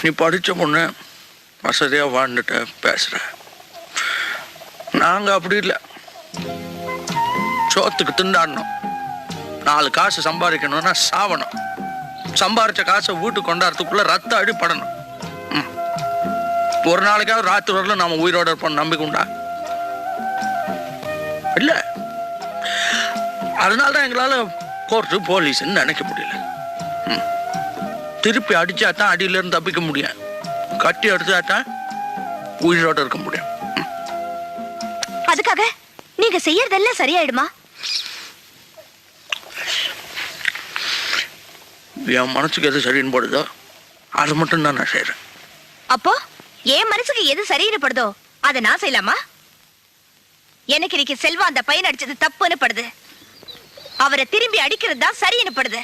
நீ படித்த பொண்ணு வசதியாக வாழ்ந்துட்டு பேசுகிற. நாங்கள் அப்படி இல்லை. சோத்துக்கு திண்டாடணும், 4 காசு சம்பாதிக்கணும்னா சாவணும். சம்பாரிச்ச காசை வீட்டுக்கு கொண்டாடுறதுக்குள்ள ரத்த அடிப்படணும். ஒரு நாளைக்காவது ராத்திரி வரல நாம உயிரோட இருப்போம் நம்பிக்கை உண்டா? இல்லை. அதனால்தான் எங்களால் கோர்ட்டு போலீஸ்ன்னு நினைக்க முடியல. திருப்பி அடிச்சாதான் அடியிலிருந்து தப்பிக்க முடியும், கட்டி அடிச்சாதான் உயிரோட இருக்க முடியும். அதுக்காக நீங்க செய்யறதெல்லாம் சரியாயிடுமா? என் மனசுக்கு எது சரின்னு படுதோ அது மட்டும் தான் நான் செய்யறேன். அப்போ என் மனசுக்கு எது சரின்னு படுதோ அதை நான் செய்யலாமா? எனக்கு இன்னைக்கு செல்வா அந்த பையன் அடிச்சது தப்புன்னு படுது. அவரை திரும்பி அடிக்கிறது தான் சரின்னு படுது.